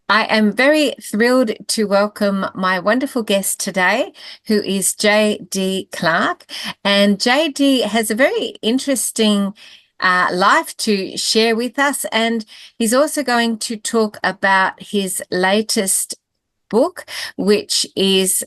I am very thrilled to welcome my wonderful guest today, who is J.D. Clark. And J.D. has a very interesting life to share with us. And he's also going to talk about his latest book, which is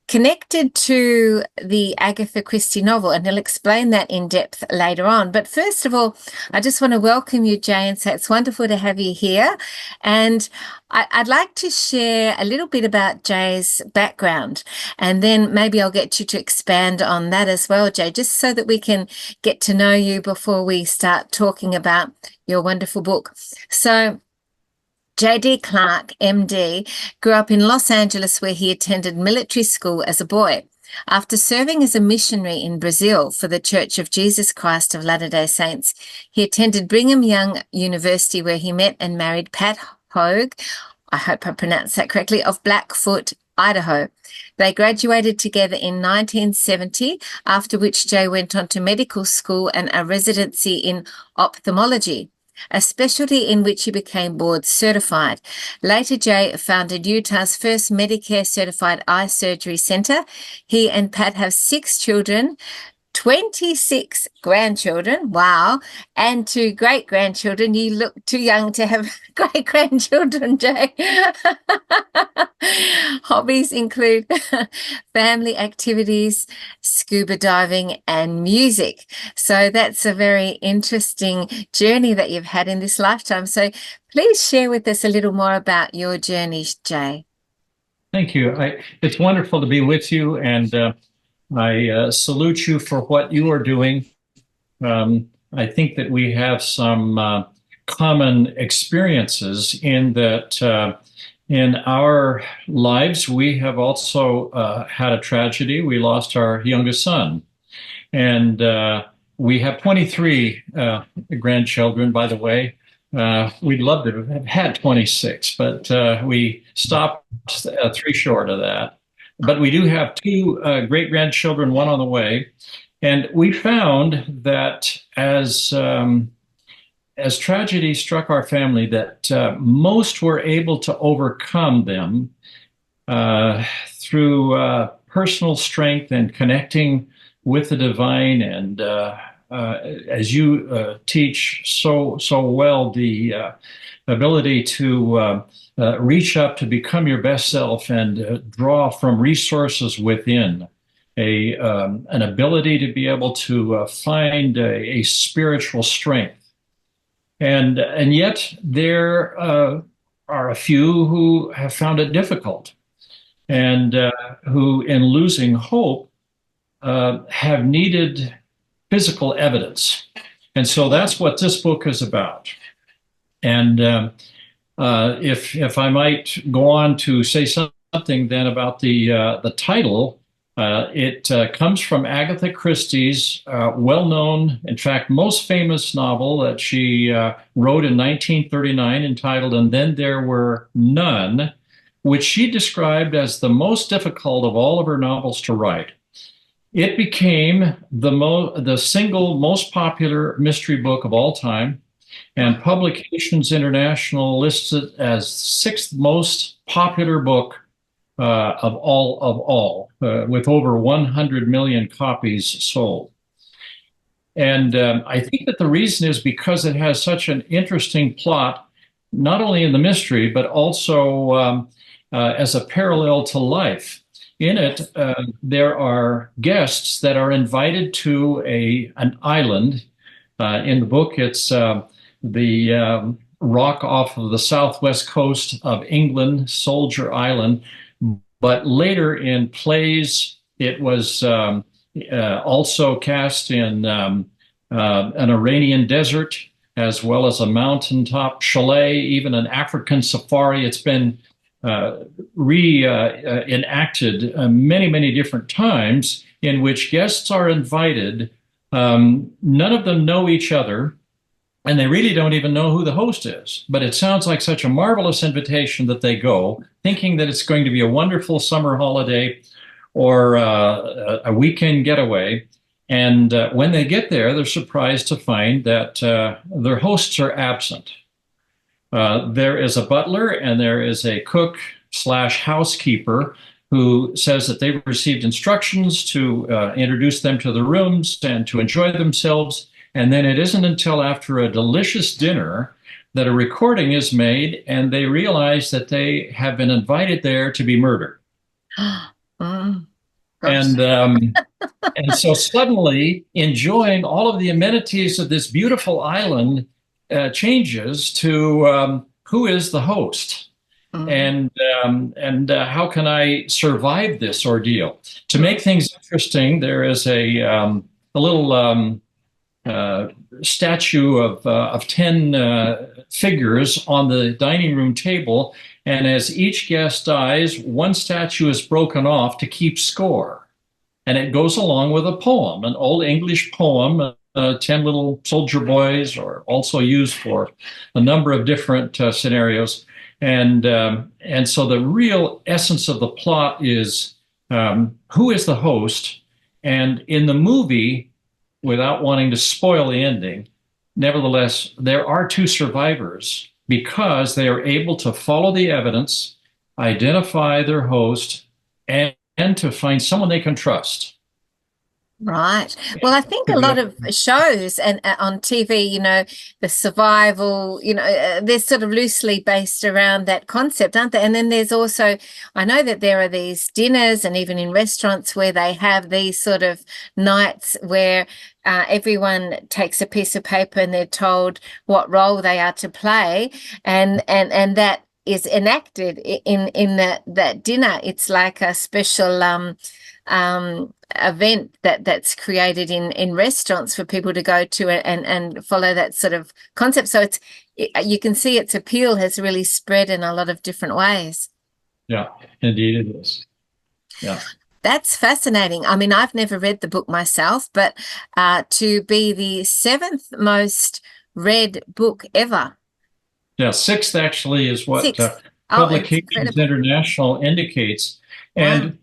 connected to the Agatha Christie novel, and he'll explain that in depth later on. But first of all, I just want to welcome you, Jay, and say it's wonderful to have you here. And I'd like to share a little bit about Jay's background, and then maybe I'll get you to expand on that as well, Jay, just so that we can get to know you before we start talking about your wonderful book. So, J.D. Clark, MD, grew up in Los Angeles where he attended military school as a boy. After serving as a missionary in Brazil for the Church of Jesus Christ of Latter-day Saints, he attended Brigham Young University where he met and married Pat Hogue, I hope I pronounced that correctly, of Blackfoot, Idaho. They graduated together in 1970, after which Jay went on to medical school and a residency in ophthalmology, a specialty in which he became board certified. Later, Jay founded Utah's first Medicare certified eye surgery center. He and Pat have 6 children, 26 grandchildren, wow, and 2 great-grandchildren. You look too young to have great-grandchildren, Jay. Hobbies include family activities, scuba diving, and music. So that's a very interesting journey that you've had in this lifetime. So please share with us a little more about your journey, Jay. Thank you. It's wonderful to be with you, and I salute you for what you are doing. I think that we have some common experiences in that in our lives, we have also had a tragedy. We lost our youngest son, and we have 23 grandchildren, by the way. We'd love to have had 26, but we stopped 3 short of that. But we do have 2 great-grandchildren, one on the way. And we found that as tragedy struck our family, that most were able to overcome them through personal strength and connecting with the divine. And as you teach so well, the ability to reach up to become your best self and draw from resources within, an ability to be able to find a spiritual strength. And yet there are a few who have found it difficult, and who, in losing hope, have needed physical evidence. And so that's what this book is about. And if I might go on to say something then about the title, it comes from Agatha Christie's well-known, in fact, most famous novel that she wrote in 1939, entitled "And Then There Were None," which she described as the most difficult of all of her novels to write. It became the single most popular mystery book of all time, and Publications International lists it as 6th most popular book of all, with over 100 million copies sold. And I think that the reason is because it has such an interesting plot, not only in the mystery, but also as a parallel to life. In it, there are guests that are invited to an island. In the book, it's the rock off of the southwest coast of England, Soldier Island. But later in plays, it was also cast in an Iranian desert, as well as a mountaintop chalet, even an African safari. It's been reenacted many different times, in which guests are invited. None of them know each other, and they really don't even know who the host is. But it sounds like such a marvelous invitation that they go, thinking that it's going to be a wonderful summer holiday or a weekend getaway. And when they get there, they're surprised to find that their hosts are absent. There is a butler and there is a cook slash housekeeper who says that they've received instructions to introduce them to the rooms and to enjoy themselves. And then it isn't until after a delicious dinner that a recording is made and they realize that they have been invited there to be murdered. Mm, gosh. And so suddenly enjoying all of the amenities of this beautiful island changes to who is the host Mm, and how can I survive this ordeal? To make things interesting, there is a little uh, statue of 10 figures on the dining room table. And as each guest dies, one statue is broken off to keep score. And it goes along with a poem, an old English poem, 10 Little Soldier Boys, or also used for a number of different scenarios. And so the real essence of the plot is who is the host? And in the movie, without wanting to spoil the ending, nevertheless, there are two survivors because they are able to follow the evidence, identify their host, and to find someone they can trust. right. Well, I think a lot Yeah. of shows and on TV, the survival, they're sort of loosely based around that concept, aren't they? And then there's also, I know that there are these dinners and even in restaurants where they have these sort of nights where everyone takes a piece of paper and they're told what role they are to play, and that is enacted in that dinner. It's like a special event that's created in restaurants for people to go to and follow that sort of concept. So you can see its appeal has really spread in a lot of different ways. Yeah, indeed it is. Yeah. That's fascinating. I mean, I've never read the book myself, but to be the seventh most read book ever. Yeah, sixth actually is what Sixth. Oh, it's Publications incredible. International indicates. Wow. And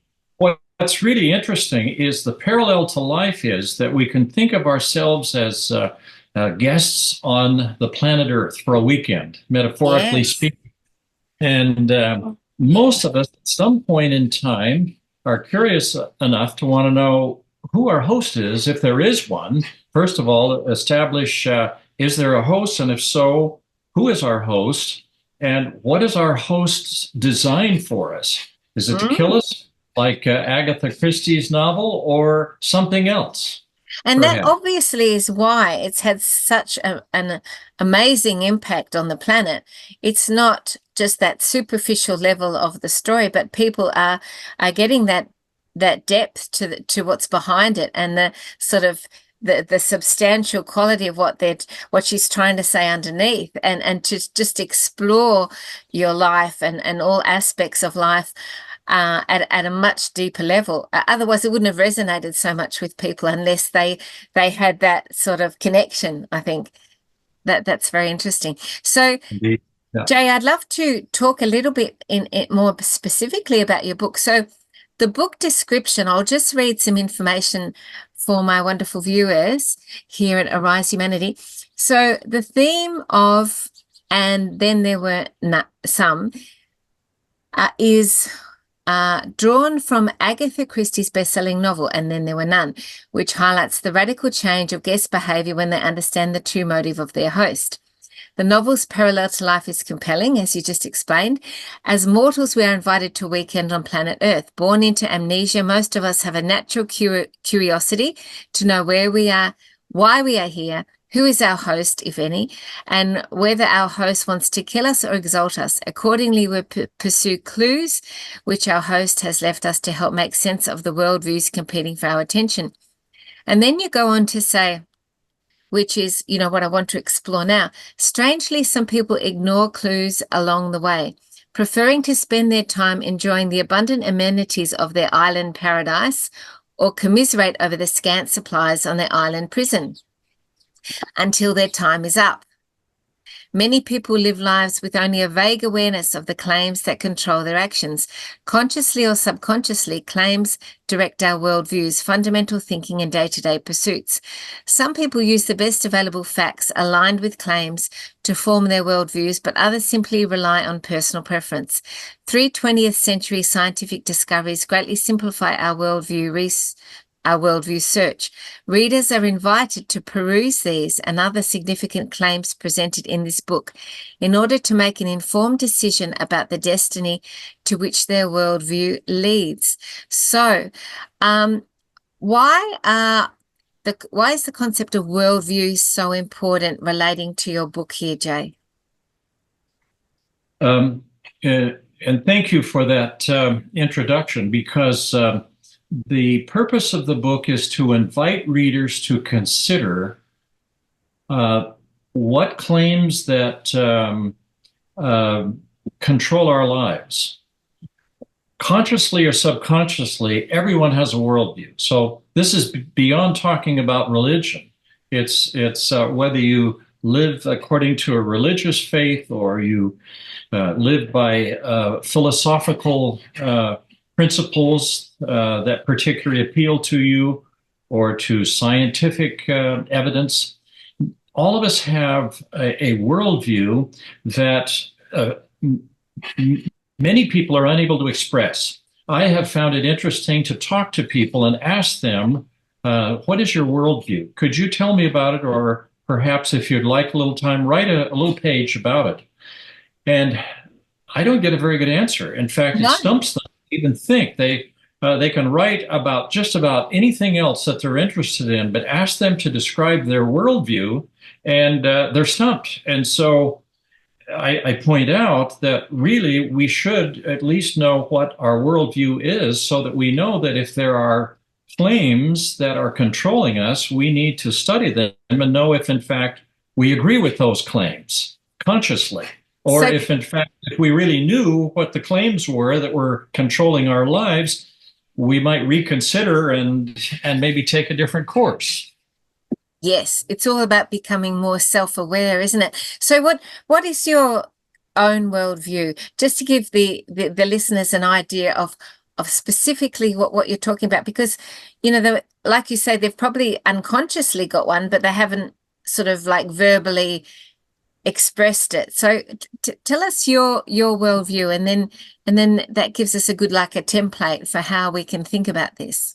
what's really interesting is the parallel to life is that we can think of ourselves as guests on the planet Earth for a weekend, metaphorically Yes. speaking. And most of us at some point in time are curious enough to want to know who our host is, if there is one. First of all, establish is there a host? And if so, who is our host? And what is our host's design for us? Is it to kill Mm. us, like Agatha Christie's novel, or something else, And that perhaps? obviously is why it's had such an amazing impact on the planet. It's not just that superficial level of the story, but people are getting that depth to what's behind it and the sort of the substantial quality of what she's trying to say underneath and to just explore your life and all aspects of life at a much deeper level. Otherwise, it wouldn't have resonated so much with people unless they had that sort of connection. I think that's very interesting. So, Indeed. Yeah. Jay, I'd love to talk a little bit in more specifically about your book. So, the book description, I'll just read some information for my wonderful viewers here at Arise Humanity. So, the theme of, and then there were some, is drawn from Agatha Christie's best-selling novel, And Then There Were None, which highlights the radical change of guest behavior when they understand the true motive of their host. The novel's parallel to life is compelling, as you just explained. As mortals, we are invited to a weekend on planet Earth. Born into amnesia, most of us have a natural curiosity to know where we are, why we are here, who is our host, if any, and whether our host wants to kill us or exalt us. Accordingly, we pursue clues which our host has left us to help make sense of the worldviews competing for our attention. And then you go on to say, which is, what I want to explore now. Strangely, some people ignore clues along the way, preferring to spend their time enjoying the abundant amenities of their island paradise or commiserate over the scant supplies on their island prison until their time is up. Many people live lives with only a vague awareness of the claims that control their actions. Consciously or subconsciously, claims direct our worldviews, fundamental thinking, and day-to-day pursuits. Some people use the best available facts aligned with claims to form their worldviews, but others simply rely on personal preference. 3 20th century scientific discoveries greatly simplify our worldview search. Readers are invited to peruse these and other significant claims presented in this book in order to make an informed decision about the destiny to which their worldview leads. So, why is the concept of worldview so important relating to your book here, Jay? And thank you for that introduction, because the purpose of the book is to invite readers to consider what claims that control our lives. Consciously or subconsciously, everyone has a worldview. So this is beyond talking about religion. It's whether you live according to a religious faith or you live by philosophical principles that particularly appeal to you, or to scientific evidence. All of us have a worldview that many people are unable to express. I have found it interesting to talk to people and ask them, what is your worldview? Could you tell me about it? Or perhaps, if you'd like a little time, write a little page about it. And I don't get a very good answer. In fact, it stumps them to even think. They can write about just about anything else that they're interested in, but ask them to describe their worldview, and they're stumped. And so I point out that really we should at least know what our worldview is, so that we know that if there are claims that are controlling us, we need to study them and know if in fact we agree with those claims consciously. Or if in fact, if we really knew what the claims were that were controlling our lives, we might reconsider and maybe take a different course. Yes, it's all about becoming more self-aware, isn't it? So what is your own worldview? Just to give the listeners an idea of specifically what you're talking about, because, you know, like you say, they've probably unconsciously got one, but they haven't sort of like verbally expressed it. So tell us your worldview, and then that gives us a good, like, a template for how we can think about this.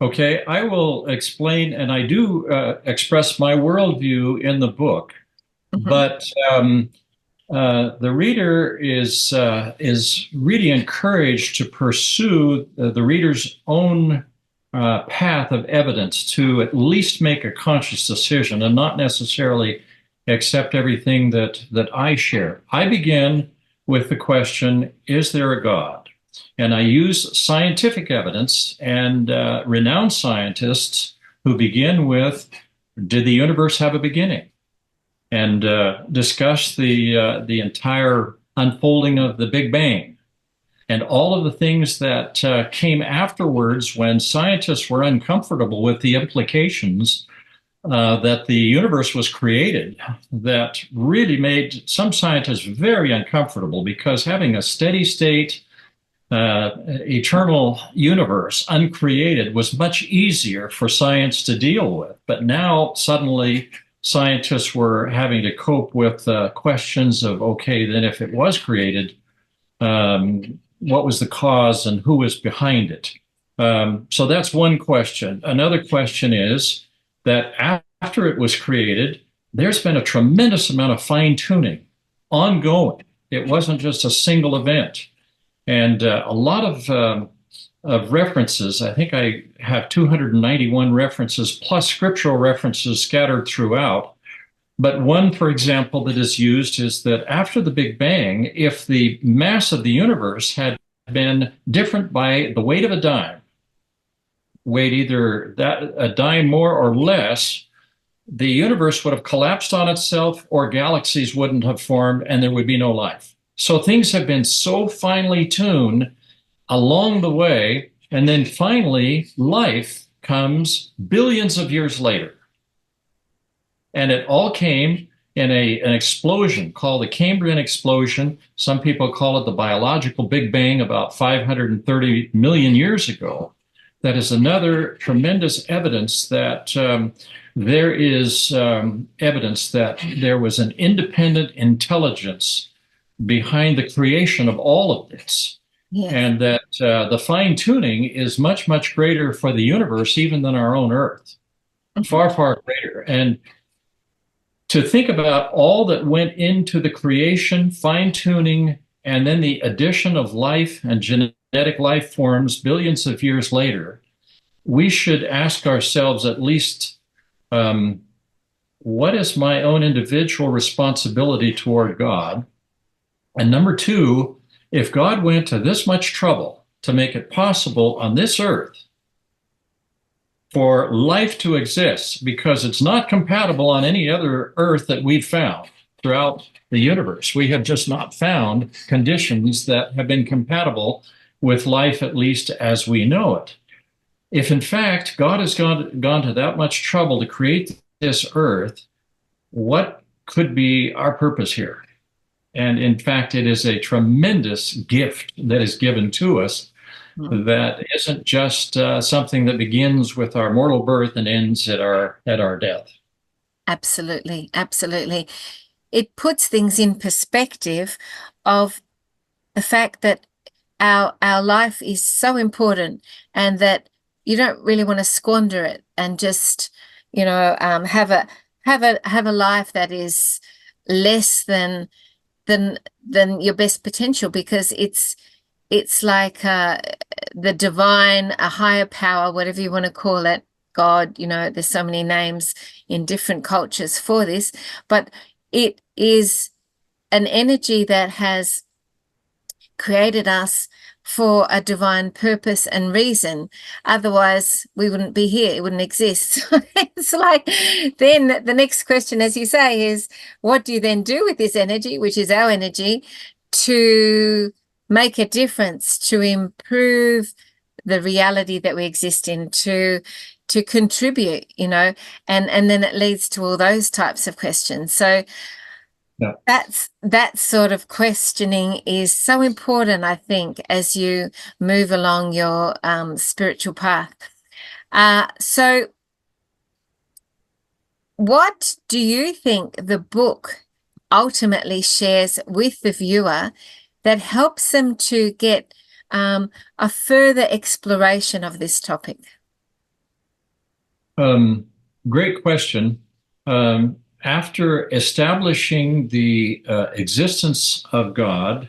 Okay, I will explain, and I do express my worldview in the book, but the reader is really encouraged to pursue the reader's own path of evidence, to at least make a conscious decision and not necessarily accept everything that I share. I begin with the question, is there a God? And I use scientific evidence and renowned scientists who begin with, did the universe have a beginning? And discuss the entire unfolding of the Big Bang and all of the things that came afterwards, when scientists were uncomfortable with the implications that the universe was created, that really made some scientists very uncomfortable, because having a steady state, eternal universe, uncreated, was much easier for science to deal with. But now suddenly scientists were having to cope with questions of, okay, then if it was created, what was the cause and who was behind it? So that's one question. Another question is that after it was created, there's been a tremendous amount of fine-tuning ongoing. It wasn't just a single event. And a lot of references, I think I have 291 references plus scriptural references scattered throughout. But one, for example, that is used is that after the Big Bang, if the mass of the universe had been different by the weight of a dime, weighed either a dime more or less, the universe would have collapsed on itself, or galaxies wouldn't have formed, and there would be no life. So things have been so finely tuned along the way, and then finally life comes billions of years later. And it all came in an explosion called the Cambrian explosion. Some people call it the biological Big Bang about 530 million years ago. That is another tremendous evidence that there is evidence that there was an independent intelligence behind the creation of all of this. Yes. And that the fine tuning is much, much greater for the universe even than our own Earth. Far, far greater. And to think about all that went into the creation, fine tuning, and then the addition of life and genetic life forms billions of years later, we should ask ourselves at least, what is my own individual responsibility toward God? And number two, if God went to this much trouble to make it possible on this earth for life to exist, because it's not compatible on any other earth that we've found throughout the universe. We have just not found conditions that have been compatible with life, at least as we know it. If in fact God has gone to that much trouble to create this earth, what could be our purpose here? And in fact, it is a tremendous gift that is given to us that isn't just something that begins with our mortal birth and ends at our death. Absolutely, absolutely. It puts things in perspective of the fact that our life is so important, and that you don't really want to squander it and just, have a life that is less than your best potential, because it's like the divine, a higher power, whatever you want to call it, God, there's so many names in different cultures for this, but it is an energy that has created us for a divine purpose and reason. Otherwise, we wouldn't be here. It wouldn't exist. It's like, then the next question, as you say, is what do you then do with this energy, which is our energy, to make a difference, to improve the reality that we exist in, to contribute, and then it leads to all those types of questions. So Yeah. that sort of questioning is so important, I think, as you move along your spiritual path. So what do you think the book ultimately shares with the viewer that helps them to get a further exploration of this topic? Great question. After establishing the existence of God,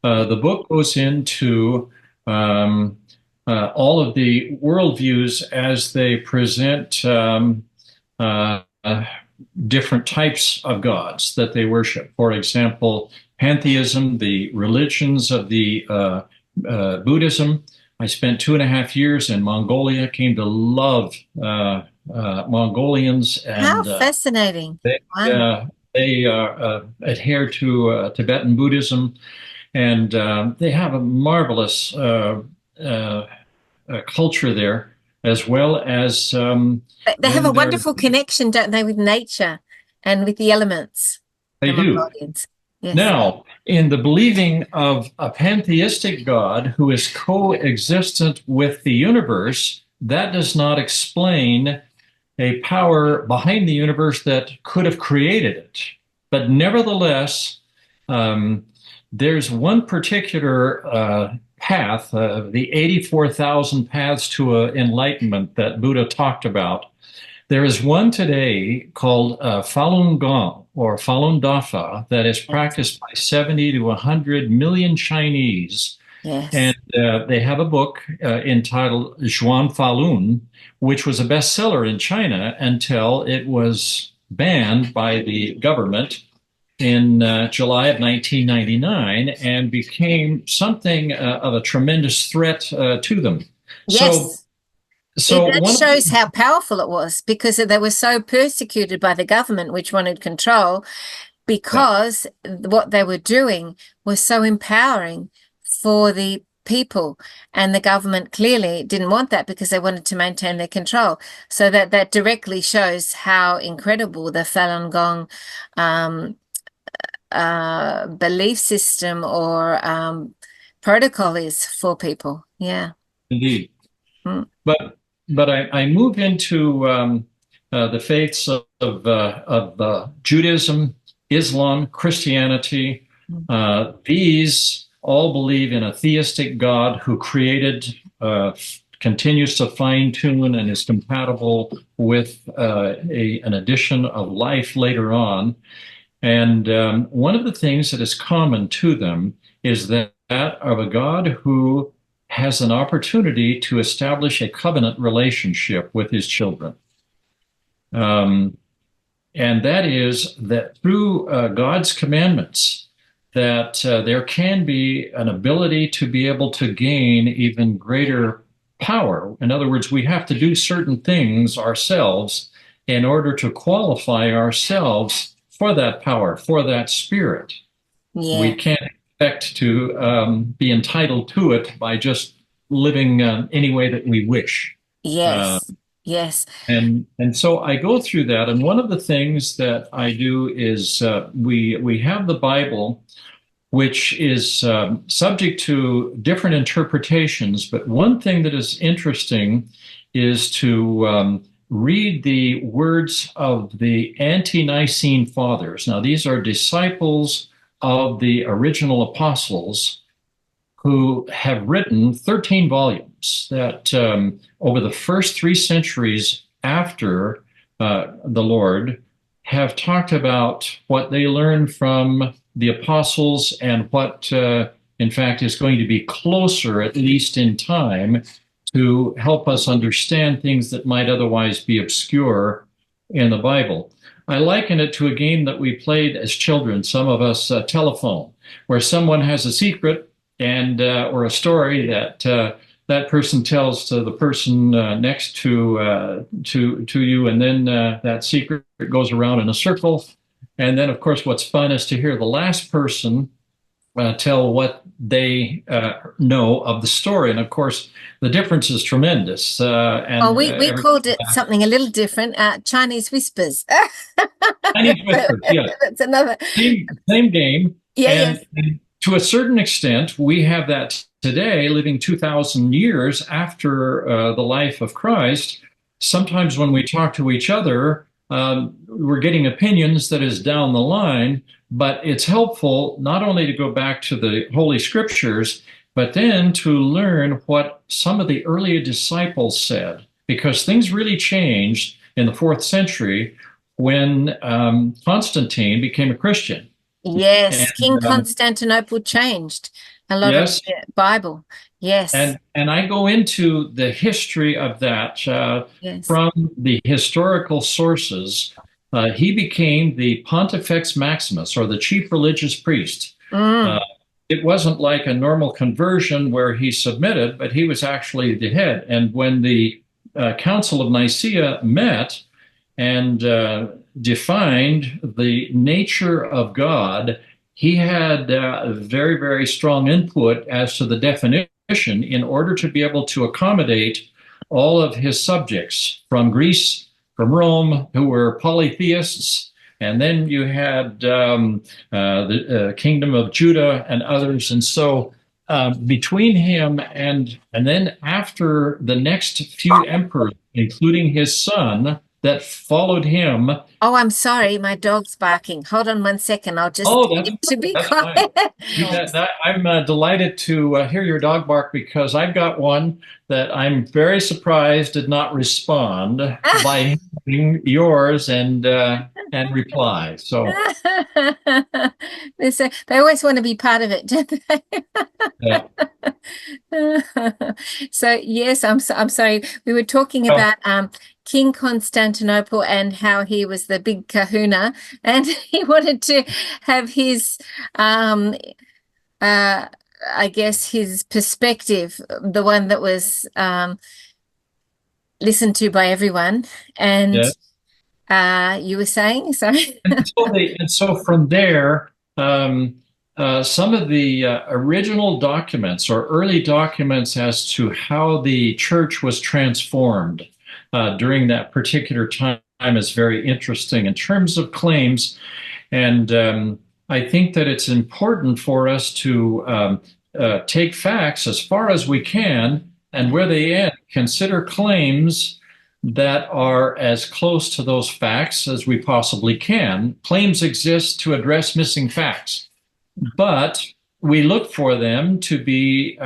the book goes into all of the worldviews as they present different types of gods that they worship. For example, pantheism, the religions of the Buddhism. I spent 2.5 years in Mongolia, came to love Mongolians. And how fascinating. Wow. They adhere to Tibetan Buddhism, and they have a marvelous culture there, as well as they have a wonderful connection, don't they, with nature and with the elements. They do. Mongolians. Yes. Now, in the believing of a pantheistic God who is coexistent with the universe, that does not explain a power behind the universe that could have created it. But nevertheless, there's one particular path, the 84,000 paths to enlightenment that Buddha talked about. There is one today called Falun Gong, or Falun Dafa, that is practiced by 70 to 100 million Chinese. Yes. And they have a book entitled Zhuan Falun, which was a bestseller in China until it was banned by the government in July of 1999, and became something of a tremendous threat to them. Yes. So that shows how powerful it was, because they were so persecuted by the government, which wanted control, because what they were doing was so empowering for the people, and the government clearly didn't want that because they wanted to maintain their control. So that directly shows how incredible the Falun Gong belief system or protocol is for people. Yeah. Indeed. Mm. But I move into the faiths of Judaism, Islam, Christianity. These all believe in a theistic God who created, continues to fine tune, and is compatible with an addition of life later on. And one of the things that is common to them is that of a God who has an opportunity to establish a covenant relationship with his children. Um, and that is that through God's commandments, that there can be an ability to be able to gain even greater power. In other words, we have to do certain things ourselves in order to qualify ourselves for that power, for that spirit. We Yeah. can't expect to be entitled to it by just living any way that we wish. Uh, Yes. Yes. and so I go through that, and one of the things that I do is we have the Bible, which is subject to different interpretations. But one thing that is interesting is to read the words of the ante-Nicene fathers. Now, these are disciples of the original apostles who have written 13 volumes that over the first 3 centuries after the Lord have talked about what they learned from the apostles and what, in fact, is going to be closer, at least in time, to help us understand things that might otherwise be obscure in the Bible. I liken it to a game that we played as children, some of us telephone, where someone has a secret and or a story that that person tells to the person next to you, and then that secret goes around in a circle. And then, of course, what's fun is to hear the last person tell what they know of the story. And of course, the difference is tremendous. Oh, we called it something a little different, Chinese whispers. Chinese whispers, yeah. That's another. Same game. Yeah, yes. And to a certain extent, we have that today, living 2,000 years after the life of Christ. Sometimes when we talk to each other, we're getting opinions that is down the line, but it's helpful not only to go back to the Holy Scriptures, but then to learn what some of the earlier disciples said, because things really changed in the 4th century when Constantine became a Christian. Yes, And King Constantinople changed a lot of yes, the Bible. Yes, and I go into the history of that yes. from the historical sources. He became the Pontifex Maximus, or the chief religious priest. Uh, Mm. it wasn't like a normal conversion where he submitted, but he was actually the head. And when the Council of Nicaea met and defined the nature of God, he had very, very strong input as to the definition in order to be able to accommodate all of his subjects from Greece, from Rome, who were polytheists. And then you had the kingdom of Judah and others. And so between him and then after the next few emperors, including his son, that followed him. Oh, I'm sorry, my dog's barking. Hold on 1 second. I'll just Oh, get to be that's fine. quiet. I'm delighted to hear your dog bark, because I've got one that I'm very surprised did not respond by hearing yours and reply. So They always want to be part of it, don't they? yeah. So yes, I'm sorry. We were talking Oh, about King Constantinople and how he was the big kahuna, and he wanted to have his I guess his perspective, the one that was listened to by everyone. And yeah. you were saying, sorry. And so from there, some of the original documents or early documents as to how the church was transformed during that particular time is very interesting in terms of claims. And I think that it's important for us to take facts as far as we can, and where they end, consider claims that are as close to those facts as we possibly can. Claims exist to address missing facts, but we look for them to be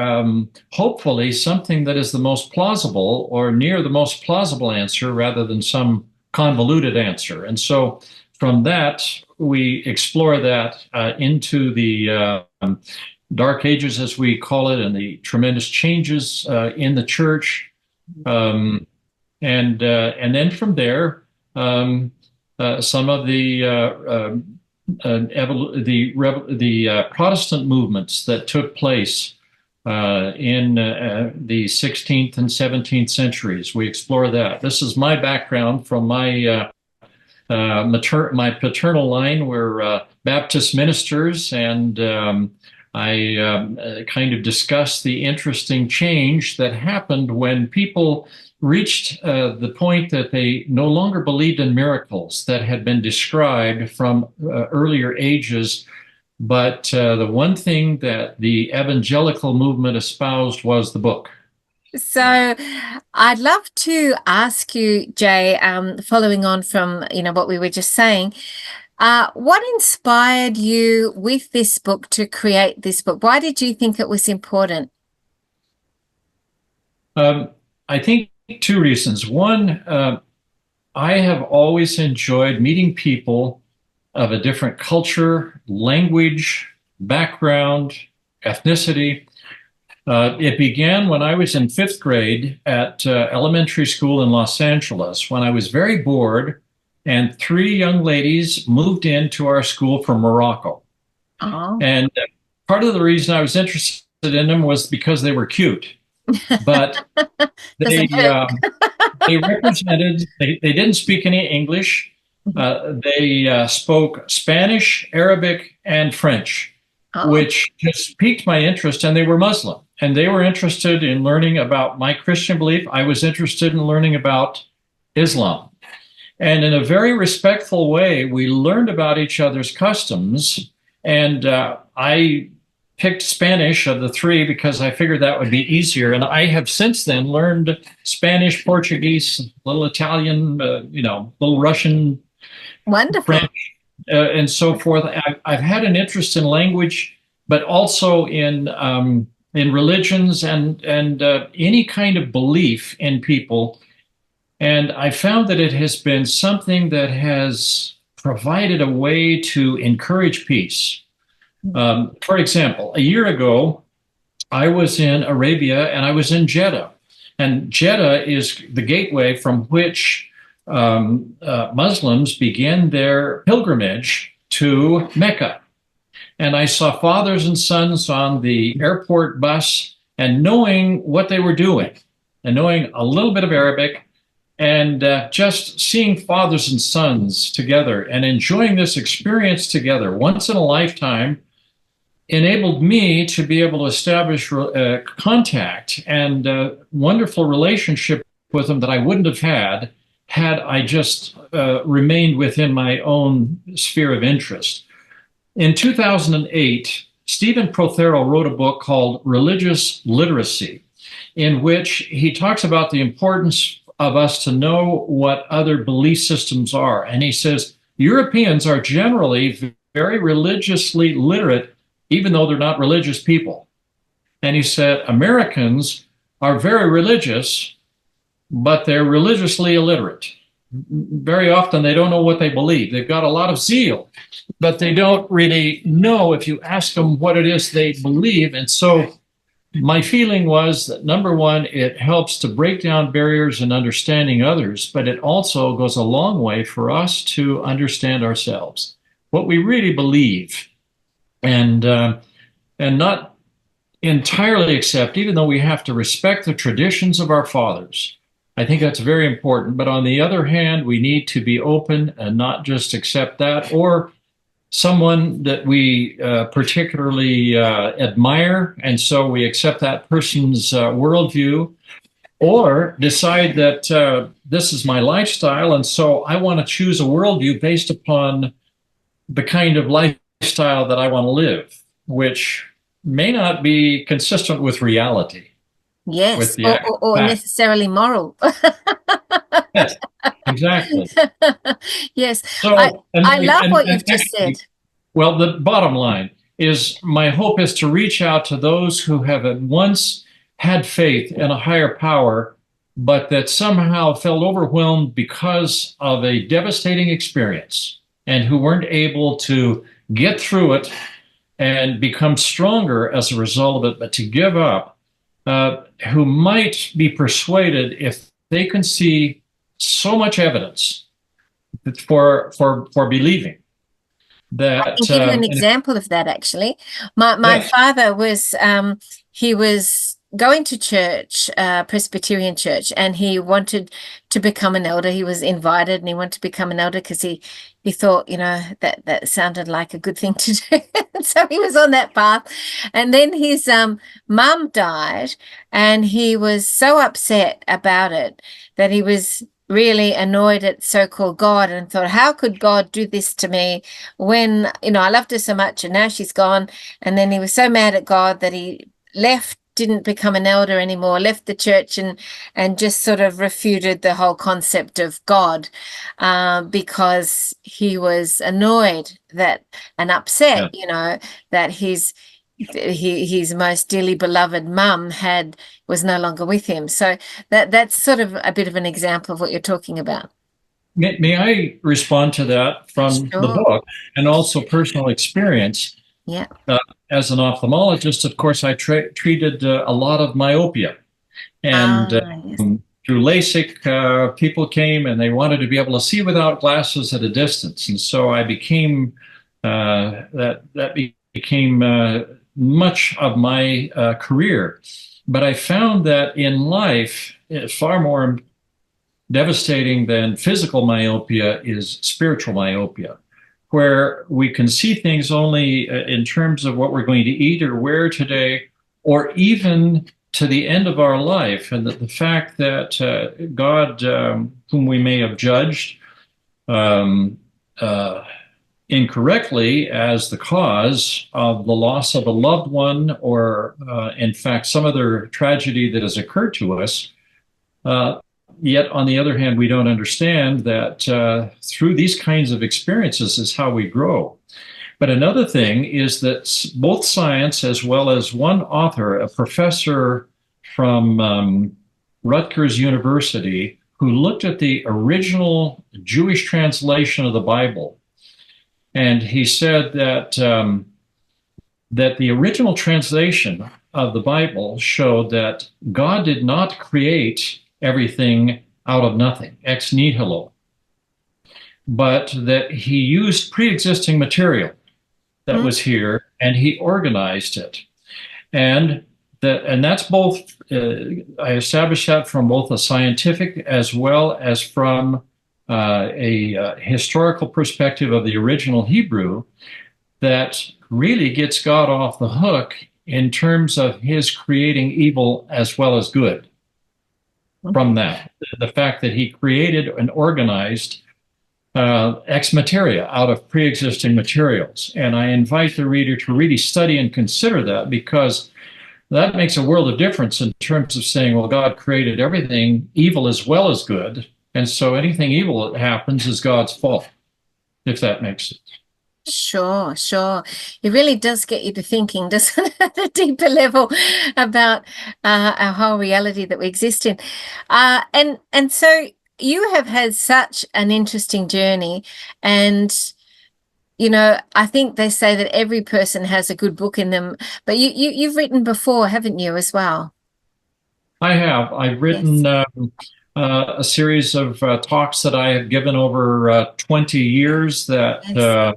hopefully something that is the most plausible or near the most plausible answer rather than some convoluted answer. And so from that, we explore that into the Dark Ages, as we call it, and the tremendous changes in the church. And then from there, some of the Protestant movements that took place in the 16th and 17th centuries. We explore that. This is my background from my paternal line. We're Baptist ministers, and I kind of discuss the interesting change that happened when people reached the point that they no longer believed in miracles that had been described from earlier ages. But the one thing that the evangelical movement espoused was the book. So I'd love to ask you, Jay, following on from what we were just saying, what inspired you with this book to create this book? Why did you think it was important? I think two reasons. One, I have always enjoyed meeting people of a different culture, language, background, ethnicity. It began when I was in fifth grade at elementary school in Los Angeles, when I was very bored, and three young ladies moved into our school from Morocco. Oh. And part of the reason I was interested in them was because they were cute. But they represented, they didn't speak any English. They spoke Spanish, Arabic, and French, which just piqued my interest. And they were Muslim, and they were interested in learning about my Christian belief. I was interested in learning about Islam. And in a very respectful way, we learned about each other's customs. And I picked Spanish of the three because I figured that would be easier. And I have since then learned Spanish, Portuguese, a little Italian, little Russian, wonderful, French, and so forth. I've had an interest in language, but also in religions and any kind of belief in people. And I found that it has been something that has provided a way to encourage peace. For example, a year ago, I was in Arabia and I was in Jeddah. And Jeddah is the gateway from which Muslims begin their pilgrimage to Mecca. And I saw fathers and sons on the airport bus, and knowing what they were doing and knowing a little bit of Arabic, and just seeing fathers and sons together and enjoying this experience together once in a lifetime enabled me to be able to establish contact and wonderful relationship with them that I wouldn't have had I just remained within my own sphere of interest. In 2008, Stephen Prothero wrote a book called Religious Literacy, in which he talks about the importance of us to know what other belief systems are. And he says, Europeans are generally very religiously literate, even though they're not religious people. And he said, Americans are very religious, but they're religiously illiterate. Very often they don't know what they believe. They've got a lot of zeal, but they don't really know if you ask them what it is they believe. And so my feeling was that, number one, it helps to break down barriers in understanding others, but it also goes a long way for us to understand ourselves, what we really believe, and not entirely accept, even though we have to respect the traditions of our fathers. I think that's very important. But on the other hand, we need to be open and not just accept that or someone that we particularly admire, and so we accept that person's worldview, or decide that this is my lifestyle, and so I want to choose a worldview based upon the kind of lifestyle that I want to live, which may not be consistent with reality, with Yes, the or, actual or fact. necessarily moral. Yes, exactly. Yes, I So, I love what and you've just said. actually, well, the bottom line is my hope is to reach out to those who have at once had faith in a higher power, but that somehow felt overwhelmed because of a devastating experience and who weren't able to get through it and become stronger as a result of it, but to give up, who might be persuaded if they can see so much evidence for believing I can that give you an and example of that actually. My yes, father was he was going to church, Presbyterian church, and he wanted to become an elder. He was invited and he wanted to become an elder because he thought, that sounded like a good thing to do. So he was on that path. And then his mum died, and he was so upset about it that he was really annoyed at so-called God and thought, how could God do this to me when, I loved her so much and now she's gone. And then he was so mad at God that he left, didn't become an elder anymore, left the church, and just sort of refuted the whole concept of God, because he was annoyed that and upset, yeah. that his most dearly beloved mum was no longer with him. So that's sort of a bit of an example of what you're talking about. May I respond to that from the Sure. book and also personal experience? Yeah. Uh, as an ophthalmologist, of course, I treated a lot of myopia. And Yes. through LASIK, people came and they wanted to be able to see without glasses at a distance. And so I became that became much of my career. But I found that in life, far more devastating than physical myopia is spiritual myopia, where we can see things only in terms of what we're going to eat or wear today, or even to the end of our life. And that the fact that God, whom we may have judged um, uh, incorrectly as the cause of the loss of a loved one, or in fact, some other tragedy that has occurred to us, uh, yet, on the other hand, we don't understand that through these kinds of experiences is how we grow. But another thing is that both science, as well as one author, a professor from Rutgers University, who looked at the original Jewish translation of the Bible, and he said that the original translation of the Bible showed that God did not create everything out of nothing, ex nihilo, but that he used pre-existing material that Mm. was here and he organized it. And that's both I established that from both a scientific as well as from a historical perspective of the original Hebrew, that really gets God off the hook in terms of his creating evil as well as good from that. The fact that he created and organized ex materia out of pre-existing materials. And I invite the reader to really study and consider that, because that makes a world of difference in terms of saying, well, God created everything, evil as well as good. And so anything evil that happens is God's fault, if that makes sense. Sure, sure. It really does get you to thinking, doesn't it, at a deeper level about our whole reality that we exist in. And so you have had such an interesting journey, and I think they say that every person has a good book in them, but you've written before, haven't you, as well? I have. I've Yes. written a series of talks that I have given over 20 years that Yes.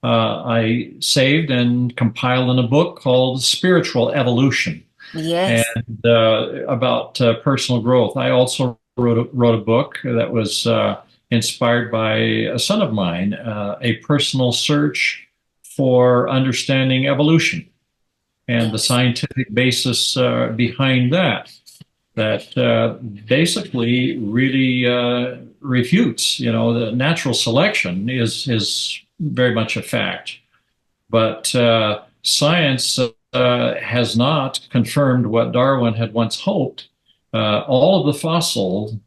I saved and compiled in a book called Spiritual Evolution, and Yes. about personal growth. I also wrote a book that was inspired by a son of mine, a personal search for understanding evolution and the Yes. scientific basis behind that. That basically really refutes, the natural selection is very much a fact, but science has not confirmed what Darwin had once hoped. All of the fossil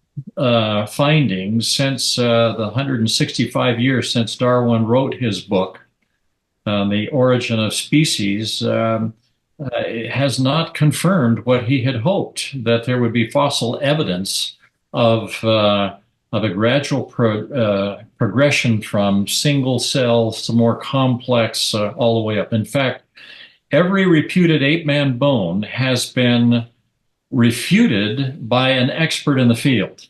findings since the 165 years since Darwin wrote his book, The Origin of Species, has not confirmed what he had hoped, that there would be fossil evidence of a gradual progression from single cells to more complex all the way up. In fact, every reputed ape-man bone has been refuted by an expert in the field.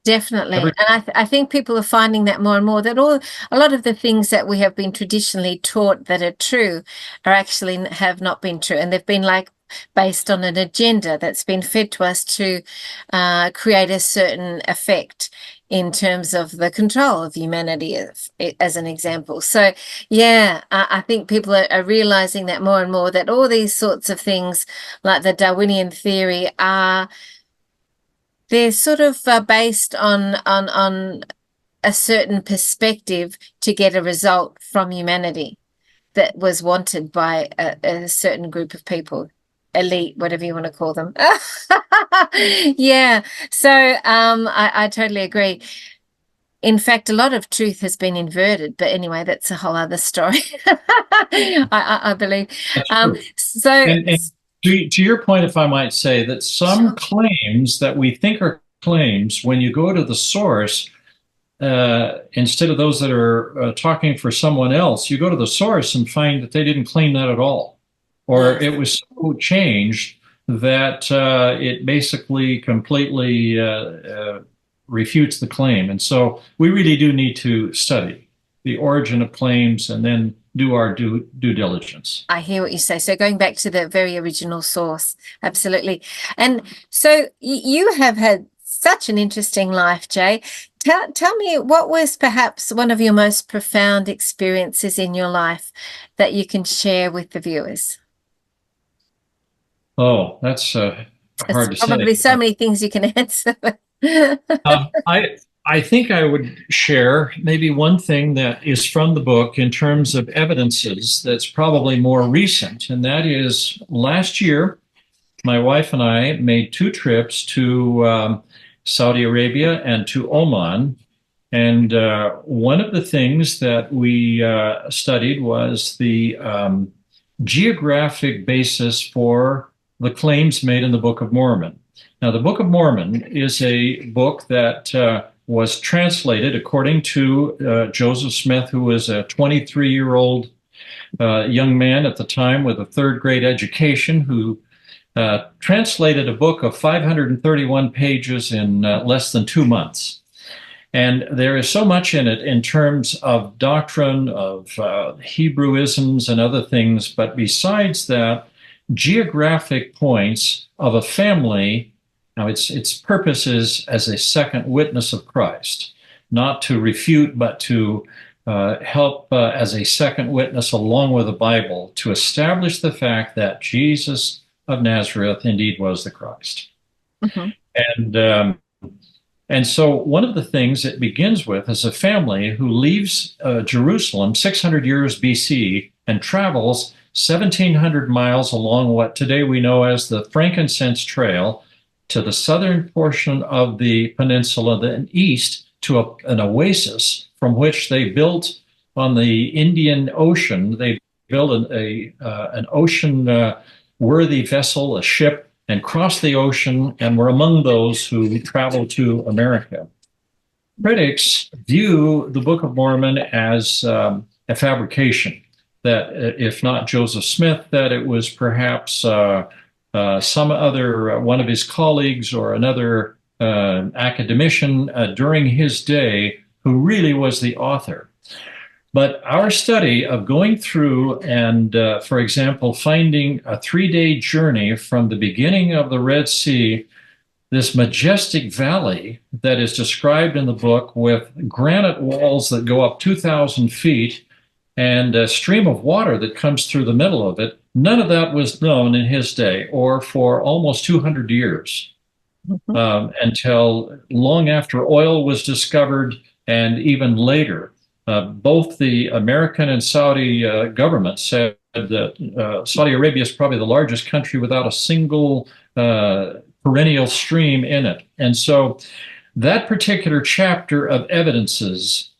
Definitely. Every, And I think people are finding that more and more, that a lot of the things that we have been traditionally taught that are true are actually have not been true. And they've been like based on an agenda that's been fed to us to create a certain effect in terms of the control of humanity, as an example. So, yeah, I think people are realizing that more and more, that all these sorts of things like the Darwinian theory they're sort of based on a certain perspective to get a result from humanity that was wanted by a certain group of people, elite, whatever you want to call them. Yeah. So I totally agree. In fact, a lot of truth has been inverted, but anyway, that's a whole other story. I believe. that's true. So And to your point, if I might say, that some sure. claims that we think are claims, when you go to the source, instead of those that are talking for someone else, you go to the source and find that they didn't claim that at all, or Yes. it was so changed that it basically completely refutes the claim. And so we really do need to study the origin of claims and then do our due diligence. I hear what you say. So going back to the very original source, absolutely. And so you have had such an interesting life, Jay. Tell me, what was perhaps one of your most profound experiences in your life that you can share with the viewers? Oh, that's There's hard to say. probably so many things you can answer. I think I would share maybe one thing that is from the book in terms of evidences that's probably more recent, and that is last year, my wife and I made two trips to Saudi Arabia and to Oman. And one of the things that we studied was the geographic basis for the claims made in the Book of Mormon. Now, the Book of Mormon is a book that was translated according to Joseph Smith, who was a 23-year-old young man at the time with a third grade education, who translated a book of 531 pages in less than 2 months. And there is so much in it in terms of doctrine, of Hebrewisms and other things. But besides that, geographic points of a family. Now, its purpose is as a second witness of Christ, not to refute, but to help as a second witness along with the Bible to establish the fact that Jesus of Nazareth indeed was the Christ. Mhm. And and so one of the things it begins with is a family who leaves Jerusalem 600 years BC and travels 1,700 miles along what today we know as the Frankincense Trail to the southern portion of the peninsula, then east to an oasis from which they built on the Indian Ocean. They built an ocean-worthy vessel, a ship, and crossed the ocean, and were among those who traveled to America. Critics view the Book of Mormon as a fabrication, that if not Joseph Smith, that it was perhaps some other one of his colleagues or another academician during his day who really was the author. But our study of going through and, for example, finding a 3-day journey from the beginning of the Red Sea this majestic valley that is described in the book with granite walls that go up 2,000 feet and a stream of water that comes through the middle of it. None of that was known in his day or for almost 200 years Mhm. until long after oil was discovered and even later. Both the American and Saudi governments said that Saudi Arabia is probably the largest country without a single perennial stream in it. And so that particular chapter of evidences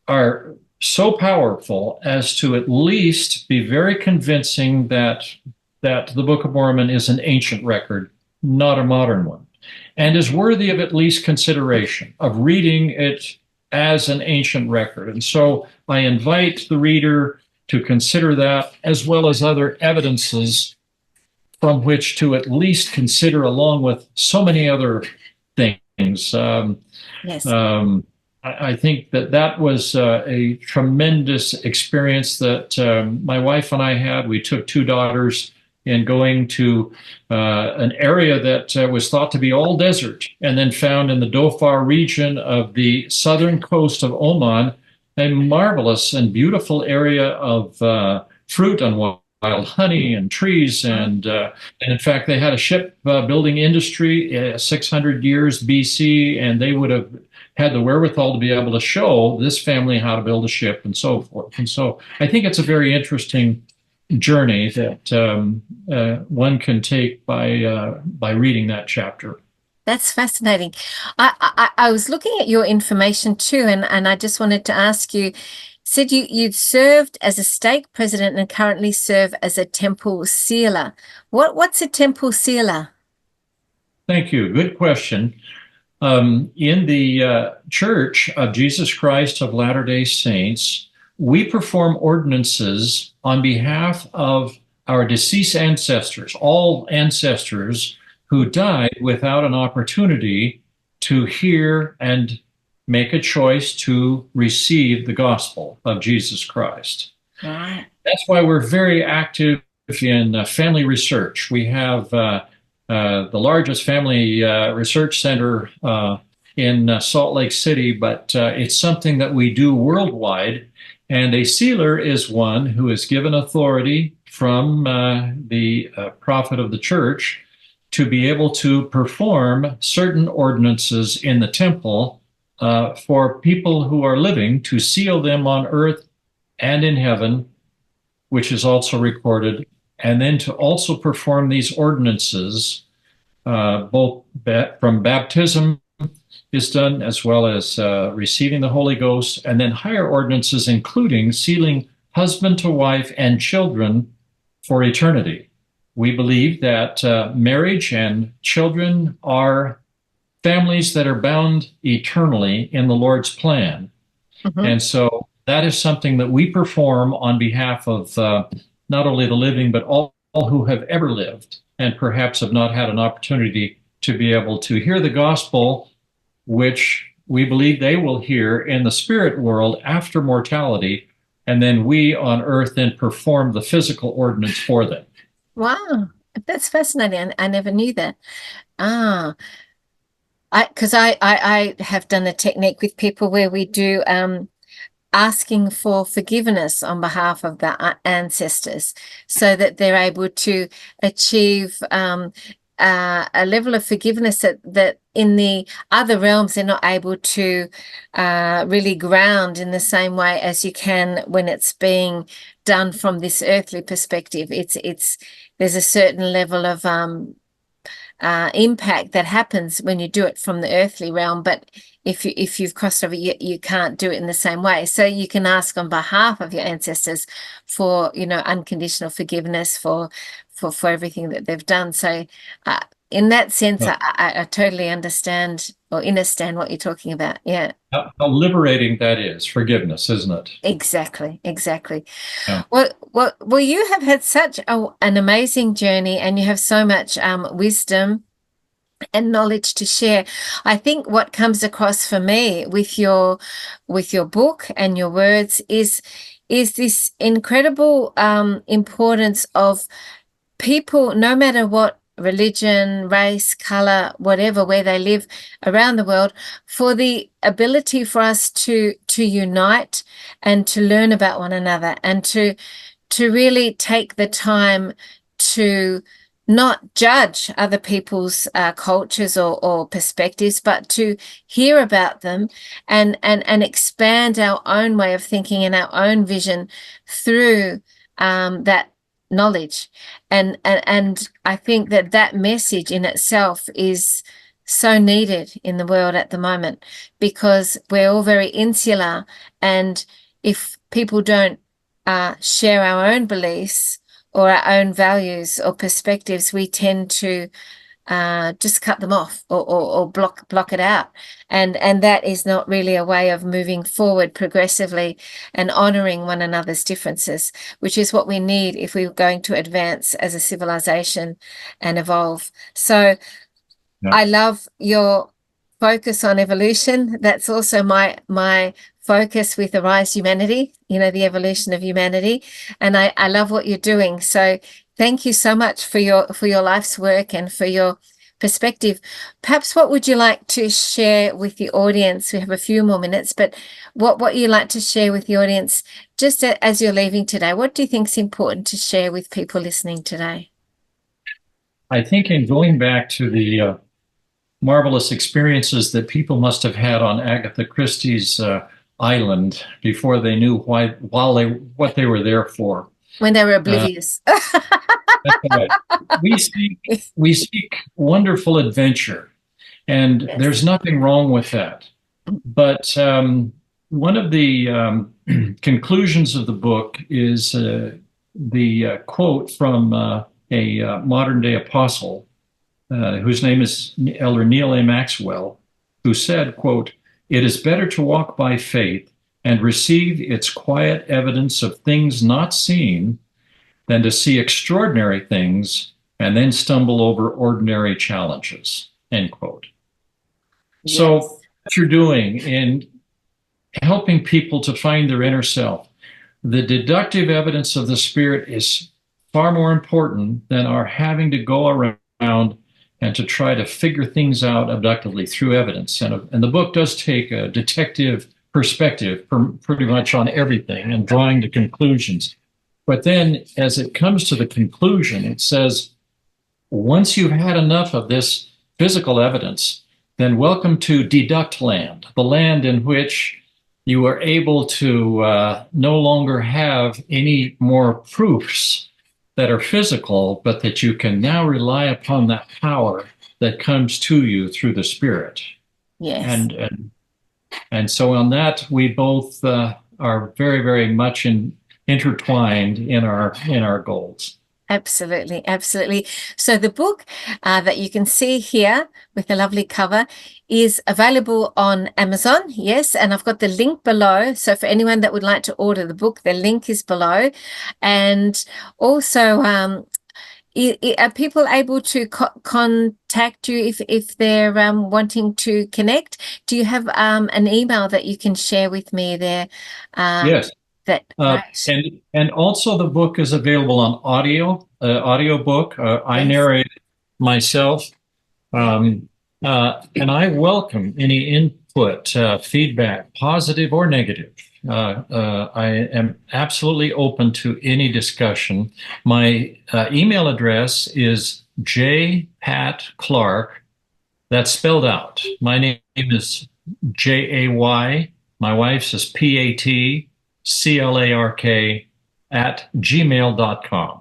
are so powerful as to at least be very convincing that the Book of Mormon is an ancient record, not a modern one, and is worthy of at least consideration, of reading it as an ancient record. And so I invite the reader to consider that as well as other evidences from which to at least consider, along with so many other things. Yes. I think that was a tremendous experience that my wife and I had. We took two daughters in going to an area that was thought to be all desert, and then found in the Dhofar region of the southern coast of Oman a marvelous and beautiful area of fruit and wild honey and trees. And in fact, they had a shipbuilding industry 600 years BC, and they would have had the wherewithal to be able to show this family how to build a ship and so forth. And so I think it's a very interesting journey that one can take by reading that chapter. That's fascinating. I was looking at your information too, and I just wanted to ask you, said you'd served as a stake president and currently serve as a temple sealer. What's a temple sealer? Thank you. Good question. In the Church of Jesus Christ of Latter-day Saints, we perform ordinances on behalf of our deceased ancestors, all ancestors who died without an opportunity to hear and make a choice to receive the gospel of Jesus Christ. Right. That's why we're very active in family research. We have the largest family research center in Salt Lake City, but it's something that we do worldwide. And a sealer is one who is given authority from the prophet of the church to be able to perform certain ordinances in the temple for people who are living, to seal them on earth and in heaven, which is also recorded, and then to also perform these ordinances, both from baptism is done, as well as receiving the Holy Ghost, and then higher ordinances, including sealing husband to wife and children for eternity. We believe that marriage and children are families that are bound eternally in the Lord's plan. Mhm. And so that is something that we perform on behalf of not only the living, but all who have ever lived and perhaps have not had an opportunity to be able to hear the gospel, which we believe they will hear in the spirit world after mortality. And then we on earth then perform the physical ordinance for them. Wow, that's fascinating. I never knew that. Ah, because I have done a technique with people where we do asking for forgiveness on behalf of the ancestors so that they're able to achieve a level of forgiveness that in the other realms they're not able to really ground in the same way as you can when it's being done from this earthly perspective. There's a certain level of impact that happens when you do it from the earthly realm, but if you've crossed over, you can't do it in the same way. So you can ask on behalf of your ancestors for unconditional forgiveness for everything that they've done. So in that sense, I totally understand or understand what you're talking about. Yeah. How liberating that is, forgiveness, isn't it? Exactly, exactly. Yeah. Well, you have had such an amazing journey, and you have so much wisdom and knowledge to share. I think what comes across for me with your book and your words is this incredible importance of people, no matter what religion, race, color, whatever, where they live around the world, for the ability for us to unite and to learn about one another, and to really take the time to not judge other people's cultures or perspectives, but to hear about them and expand our own way of thinking and our own vision through that knowledge. And I think that that message in itself is so needed in the world at the moment, because we're all very insular, and if people don't share our own beliefs or our own values or perspectives, we tend to just cut them off or block it out. And that is not really a way of moving forward progressively and honoring one another's differences, which is what we need if we're going to advance as a civilization and evolve. So Yeah. I love your focus on evolution. That's also my focus with Arise Humanity, the evolution of humanity. And I love what you're doing. So thank you so much for your life's work and for your perspective. Perhaps what would you like to share with the audience? We have a few more minutes, but what you like to share with the audience just as you're leaving today? What do you think is important to share with people listening today? I think in going back to the marvelous experiences that people must have had on Agatha Christie's island before they knew what they were there for. When they were Uh, oblivious. that's right. We seek we seek wonderful adventure, and Yes. there's nothing wrong with that. But one of the conclusions of the book is the quote from a modern day apostle whose name is Elder Neil A. Maxwell, who said, quote, "It is better to walk by faith and receive its quiet evidence of things not seen than to see extraordinary things and then stumble over ordinary challenges," end quote. So Yes. what you're doing in helping people to find their inner self, the deductive evidence of the Spirit is far more important than our having to go around and to try to figure things out abductively through evidence. And the book does take a detective perspective pretty much on everything and drawing the conclusions. But then as it comes to the conclusion, it says, once you've had enough of this physical evidence, then welcome to deduct land, the land in which you are able to no longer have any more proofs that are physical, but that you can now rely upon that power that comes to you through the Spirit. Yes. And so on that, we both are very, very much intertwined in our goals. Absolutely, absolutely. So the book that you can see here with the lovely cover is available on Amazon. Yes, and I've got the link below. So for anyone that would like to order the book, the link is below. And also, are people able to contact you if they're wanting to connect? Do you have an email that you can share with me there? Yes. Right. And also the book is available on audio book. I Yes. narrate myself, and I welcome any input, feedback, positive or negative. I am absolutely open to any discussion. My email address is jpatclark. That's spelled out. My name is Jay. My wife's is PATCLARK at gmail.com.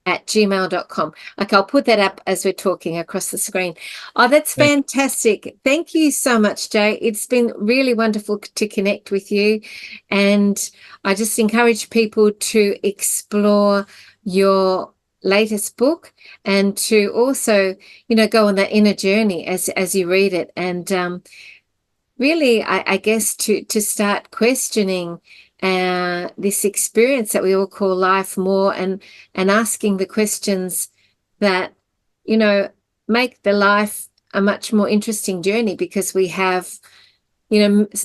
At gmail.com. Okay, I'll put that up as we're talking across the screen. Oh, that's Thank fantastic. Thank you so much, Jay. It's been really wonderful to connect with you. And I just encourage people to explore your latest book and to also, go on that inner journey as you read it. And really, I guess to start questioning this experience that we all call life more, and asking the questions that make the life a much more interesting journey, because we have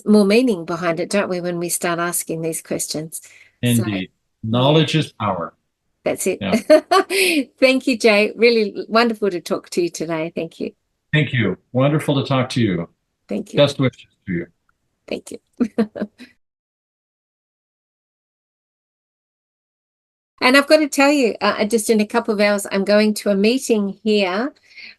more meaning behind it, don't we, when we start asking these questions? So Indeed. yeah, Knowledge is power. That's it. Yeah. Thank you, Jay. Really wonderful to talk to you today. Thank you. Thank you. Wonderful to talk to you. Thank you. Best wishes to you. Thank you. And I've got to tell you, just in a couple of hours, I'm going to a meeting here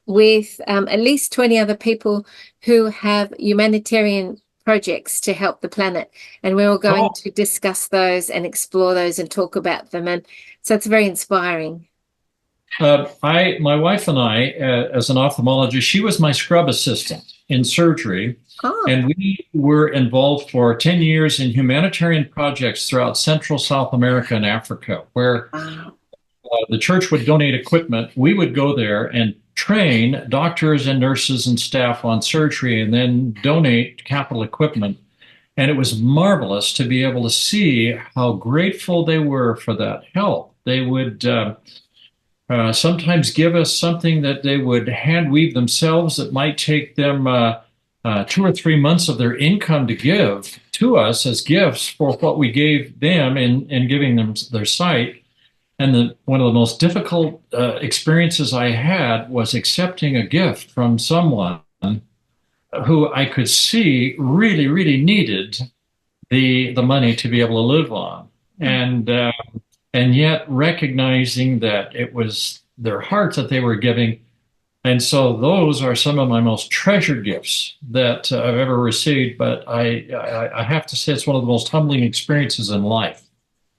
with at least 20 other people who have humanitarian projects to help the planet. And we're all going Oh, to discuss those and explore those and talk about them. And so it's very inspiring. my wife and I, as an ophthalmologist, she was my scrub assistant in surgery, Oh, and we were involved for 10 years in humanitarian projects throughout Central South America and Africa, where wow. the church would donate equipment. We would go there and train doctors and nurses and staff on surgery and then donate capital equipment. And it was marvelous to be able to see how grateful they were for that help. They would sometimes give us something that they would hand weave themselves that might take them 2 or 3 months of their income to give to us as gifts for what we gave them in giving them their sight. And one of the most difficult experiences I had was accepting a gift from someone who I could see really, really needed the money to be able to live on, and yet recognizing that it was their heart that they were giving. And so those are some of my most treasured gifts that I've ever received. But I have to say it's one of the most humbling experiences in life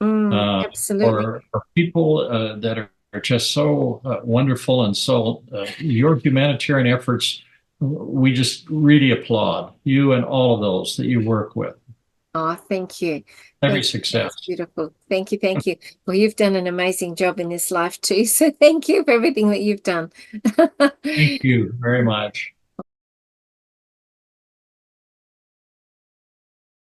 Absolutely. for people that are just so wonderful. And so your humanitarian efforts, we just really applaud you and all of those that you work with. Oh, thank you. Every Thank you. success. That's beautiful. Thank you. Thank you. Well, you've done an amazing job in this life too. So thank you for everything that you've done. Thank you very much.